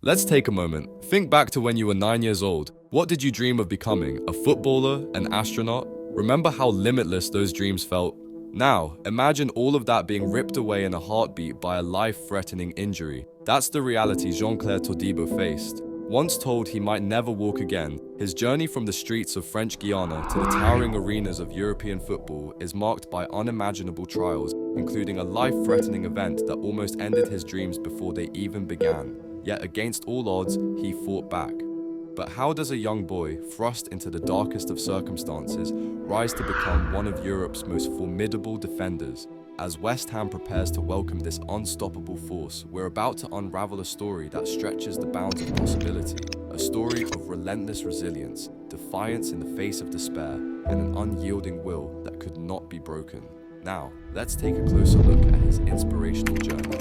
Let's take a moment. Think back to when you were 9 years old. What did you dream of becoming? A footballer? An astronaut? Remember how limitless those dreams felt? Now, imagine all of that being ripped away in a heartbeat by a life-threatening injury. That's the reality Jean-Clair Todibo faced. Once told he might never walk again, his journey from the streets of French Guiana to the towering arenas of European football is marked by unimaginable trials, including a life-threatening event that almost ended his dreams before they even began. Yet against all odds, he fought back. But how does a young boy, thrust into the darkest of circumstances, rise to become one of Europe's most formidable defenders? As West Ham prepares to welcome this unstoppable force, we're about to unravel a story that stretches the bounds of possibility. A story of relentless resilience, defiance in the face of despair, and an unyielding will that could not be broken. Now, let's take a closer look at his inspirational journey.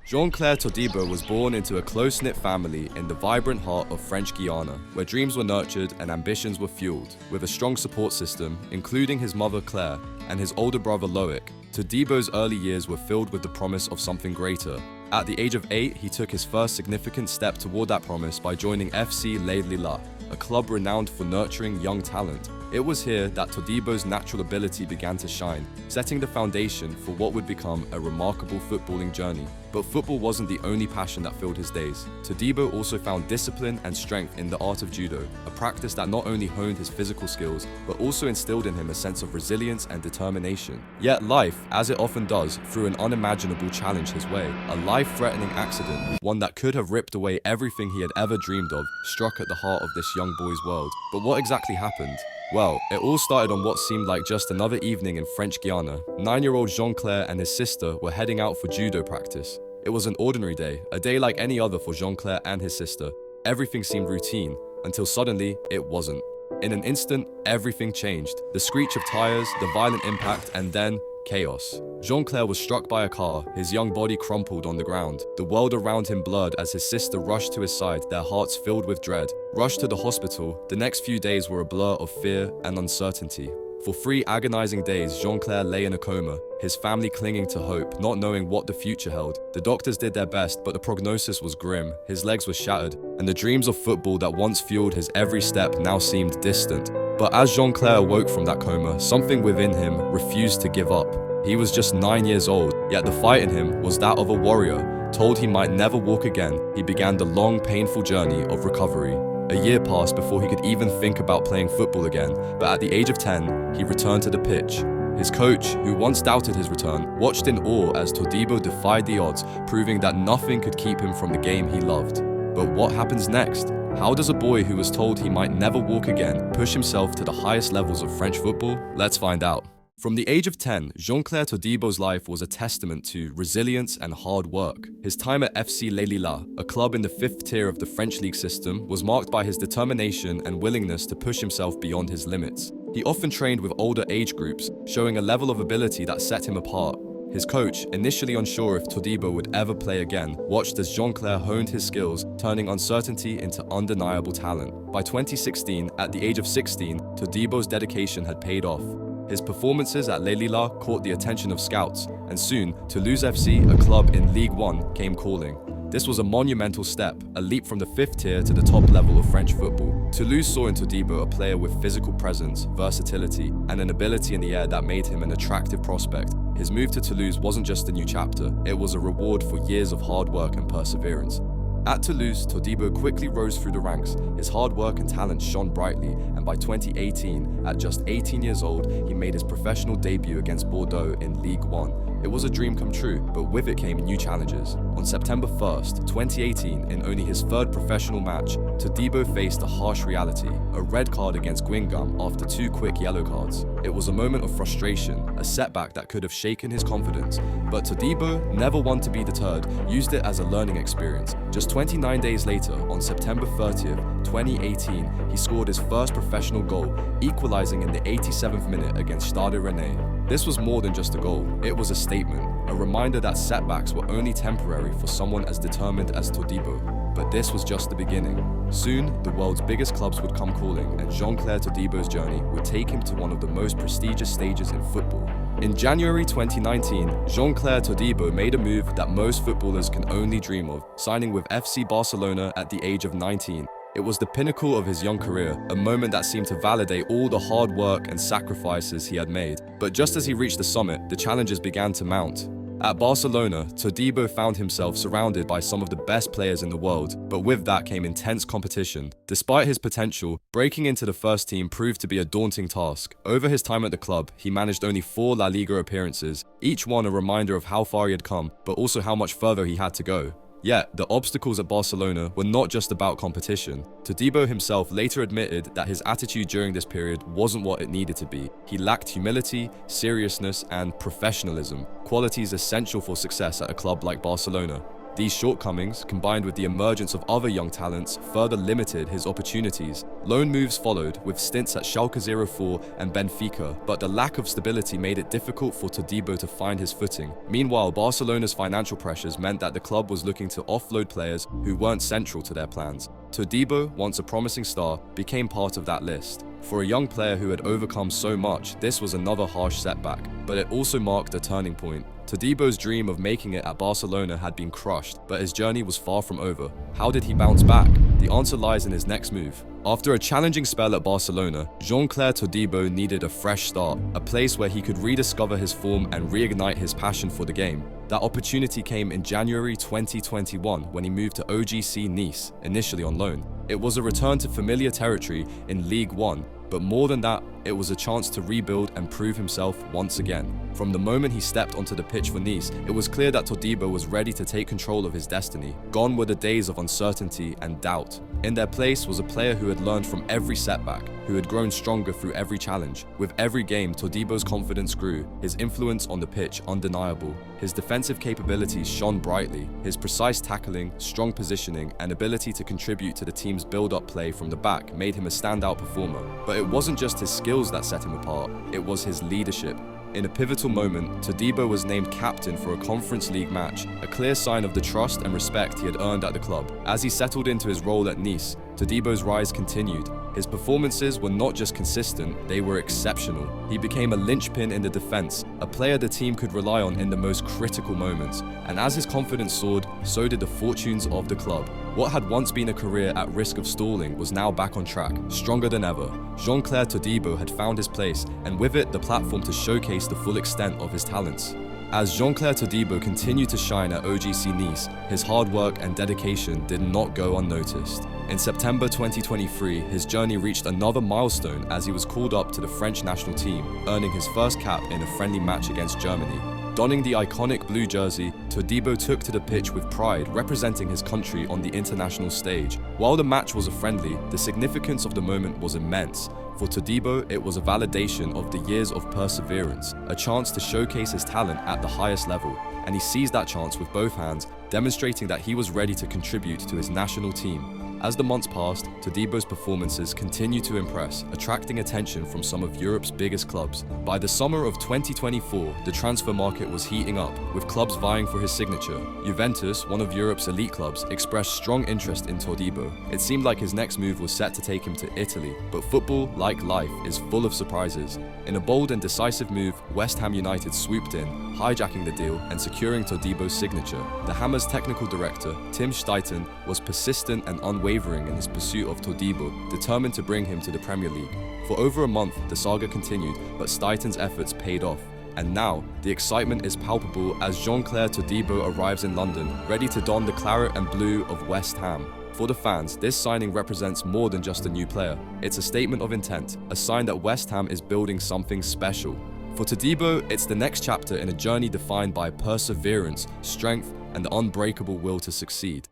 Jean-Clair Todibo was born into a close-knit family in the vibrant heart of French Guiana, where dreams were nurtured and ambitions were fueled. With a strong support system, including his mother Claire and his older brother Loic, Todibo's early years were filled with the promise of something greater. At the age of 8, he took his first significant step toward that promise by joining FC Les Lilas, a club renowned for nurturing young talent. It was here that Todibo's natural ability began to shine, setting the foundation for what would become a remarkable footballing journey. But football wasn't the only passion that filled his days. Todibo also found discipline and strength in the art of judo, a practice that not only honed his physical skills, but also instilled in him a sense of resilience and determination. Yet life, as it often does, threw an unimaginable challenge his way. A life-threatening accident, one that could have ripped away everything he had ever dreamed of, struck at the heart of this young boy's world. But what exactly happened? Well, it all started on what seemed like just another evening in French Guiana. 9-year-old Jean-Clair and his sister were heading out for judo practice. It was an ordinary day, a day like any other for Jean-Clair and his sister. Everything seemed routine, until suddenly it wasn't. In an instant, everything changed. The screech of tires, the violent impact, and then chaos. Jean-Clair was struck by a car, his young body crumpled on the ground. The world around him blurred as his sister rushed to his side, their hearts filled with dread. Rushed to the hospital, the next few days were a blur of fear and uncertainty. For 3 agonizing days, Jean-Clair lay in a coma, his family clinging to hope, not knowing what the future held. The doctors did their best, but the prognosis was grim. His legs were shattered, and the dreams of football that once fueled his every step now seemed distant. But as Jean-Clair awoke from that coma, something within him refused to give up. He was just 9 years old, yet the fight in him was that of a warrior. Told he might never walk again, he began the long, painful journey of recovery. A year passed before he could even think about playing football again, but at the age of 10, he returned to the pitch. His coach, who once doubted his return, watched in awe as Todibo defied the odds, proving that nothing could keep him from the game he loved. But what happens next? How does a boy who was told he might never walk again push himself to the highest levels of French football? Let's find out. From the age of 10, Jean-Clair Todibo's life was a testament to resilience and hard work. His time at FC Les Lilas, a club in the 5th tier of the French league system, was marked by his determination and willingness to push himself beyond his limits. He often trained with older age groups, showing a level of ability that set him apart. His coach, initially unsure if Todibo would ever play again, watched as Jean-Clair honed his skills, turning uncertainty into undeniable talent. By 2016, at the age of 16, Todibo's dedication had paid off. His performances at Les Lilas caught the attention of scouts, and soon, Toulouse FC, a club in Ligue 1, came calling. This was a monumental step, a leap from the 5th tier to the top level of French football. Toulouse saw in Todibo a player with physical presence, versatility, and an ability in the air that made him an attractive prospect. His move to Toulouse wasn't just a new chapter, it was a reward for years of hard work and perseverance. At Toulouse, Todibo quickly rose through the ranks. His hard work and talent shone brightly, and by 2018, at just 18 years old, he made his professional debut against Bordeaux in Ligue 1. It was a dream come true, but with it came new challenges. On September 1st, 2018, in only his 3rd professional match, Todibo faced a harsh reality, a red card against Guingamp after 2 quick yellow cards. It was a moment of frustration, a setback that could have shaken his confidence, but Todibo, never one to be deterred, used it as a learning experience. Just 29 days later, on September 30th, 2018, he scored his first professional goal, equalizing in the 87th minute against Stade Rennais. This was more than just a goal, it was a statement, a reminder that setbacks were only temporary for someone as determined as Todibo. But this was just the beginning. Soon, the world's biggest clubs would come calling, and Jean-Clair Todibo's journey would take him to one of the most prestigious stages in football. In January 2019, Jean-Clair Todibo made a move that most footballers can only dream of, signing with FC Barcelona at the age of 19. It was the pinnacle of his young career, a moment that seemed to validate all the hard work and sacrifices he had made. But just as he reached the summit, the challenges began to mount. At Barcelona, Todibo found himself surrounded by some of the best players in the world, but with that came intense competition. Despite his potential, breaking into the first team proved to be a daunting task. Over his time at the club, he managed only 4 La Liga appearances, each one a reminder of how far he had come, but also how much further he had to go. Yet, the obstacles at Barcelona were not just about competition. Todibo himself later admitted that his attitude during this period wasn't what it needed to be. He lacked humility, seriousness, and professionalism, qualities essential for success at a club like Barcelona. These shortcomings, combined with the emergence of other young talents, further limited his opportunities. Loan moves followed, with stints at Schalke 04 and Benfica, but the lack of stability made it difficult for Todibo to find his footing. Meanwhile, Barcelona's financial pressures meant that the club was looking to offload players who weren't central to their plans. Todibo, once a promising star, became part of that list. For a young player who had overcome so much, this was another harsh setback, but it also marked a turning point. Todibo's dream of making it at Barcelona had been crushed, but his journey was far from over. How did he bounce back? The answer lies in his next move. After a challenging spell at Barcelona, Jean-Clair Todibo needed a fresh start, a place where he could rediscover his form and reignite his passion for the game. That opportunity came in January 2021 when he moved to OGC Nice, initially on loan. It was a return to familiar territory in Ligue 1, but more than that, it was a chance to rebuild and prove himself once again. From the moment he stepped onto the pitch for Nice, it was clear that Todibo was ready to take control of his destiny. Gone were the days of uncertainty and doubt. In their place was a player who had learned from every setback, who had grown stronger through every challenge. With every game, Todibo's confidence grew, his influence on the pitch undeniable. His defensive capabilities shone brightly, his precise tackling, strong positioning, and ability to contribute to the team's build-up play from the back made him a standout performer. But it wasn't just his skills that set him apart, it was his leadership. In a pivotal moment, Todibo was named captain for a Conference League match, a clear sign of the trust and respect he had earned at the club. As he settled into his role at Nice, Todibo's rise continued. His performances were not just consistent, they were exceptional. He became a linchpin in the defense, a player the team could rely on in the most critical moments. And as his confidence soared, so did the fortunes of the club. What had once been a career at risk of stalling was now back on track, stronger than ever. Jean-Clair Todibo had found his place, and with it, the platform to showcase the full extent of his talents. As Jean-Clair Todibo continued to shine at OGC Nice, his hard work and dedication did not go unnoticed. In September 2023, his journey reached another milestone as he was called up to the French national team, earning his first cap in a friendly match against Germany. Donning the iconic blue jersey, Todibo took to the pitch with pride, representing his country on the international stage. While the match was a friendly, the significance of the moment was immense. For Todibo, it was a validation of the years of perseverance, a chance to showcase his talent at the highest level, and he seized that chance with both hands, demonstrating that he was ready to contribute to his national team. As the months passed, Todibo's performances continued to impress, attracting attention from some of Europe's biggest clubs. By the summer of 2024, the transfer market was heating up, with clubs vying for his signature. Juventus, one of Europe's elite clubs, expressed strong interest in Todibo. It seemed like his next move was set to take him to Italy, but football, like life, is full of surprises. In a bold and decisive move, West Ham United swooped in, hijacking the deal and securing Todibo's signature. The Hammers technical director, Tim Steiten, was persistent and unwavering in his pursuit of Todibo, determined to bring him to the Premier League. For over a month, the saga continued, but Steiten's efforts paid off. And now, the excitement is palpable as Jean-Clair Todibo arrives in London, ready to don the claret and blue of West Ham. For the fans, this signing represents more than just a new player. It's a statement of intent, a sign that West Ham is building something special. For Todibo, it's the next chapter in a journey defined by perseverance, strength, and the unbreakable will to succeed.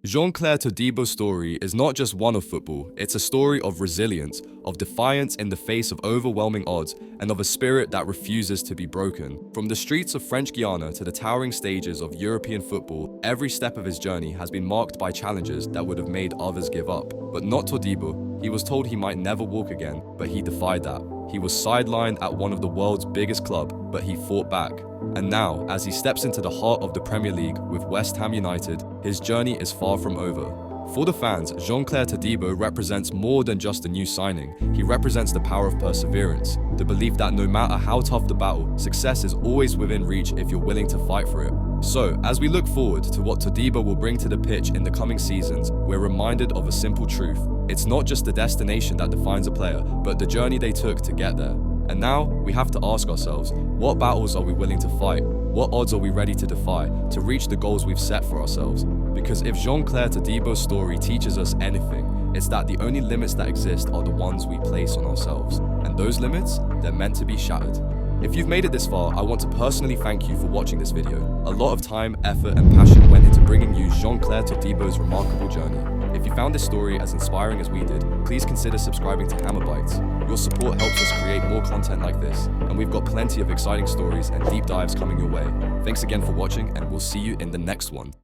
Jean-Clair Todibo's story is not just one of football, it's a story of resilience, of defiance in the face of overwhelming odds, and of a spirit that refuses to be broken. From the streets of French Guiana to the towering stages of European football, every step of his journey has been marked by challenges that would have made others give up. But not Todibo. He was told he might never walk again, but he defied that. He was sidelined at one of the world's biggest clubs, but he fought back. And now, as he steps into the heart of the Premier League with West Ham United, his journey is far from over. For the fans, Jean-Clair Todibo represents more than just a new signing. He represents the power of perseverance, the belief that no matter how tough the battle, success is always within reach if you're willing to fight for it. So, as we look forward to what Todibo will bring to the pitch in the coming seasons, we're reminded of a simple truth. It's not just the destination that defines a player, but the journey they took to get there. And now, we have to ask ourselves, what battles are we willing to fight? What odds are we ready to defy to reach the goals we've set for ourselves? Because if Jean-Clair Todibo's story teaches us anything, it's that the only limits that exist are the ones we place on ourselves. And those limits, they're meant to be shattered. If you've made it this far, I want to personally thank you for watching this video. A lot of time, effort, and passion went into bringing you Jean-Clair Todibo's remarkable journey. If you found this story as inspiring as we did, please consider subscribing to HammerBytes. Your support helps us create more content like this, and we've got plenty of exciting stories and deep dives coming your way. Thanks again for watching, and we'll see you in the next one.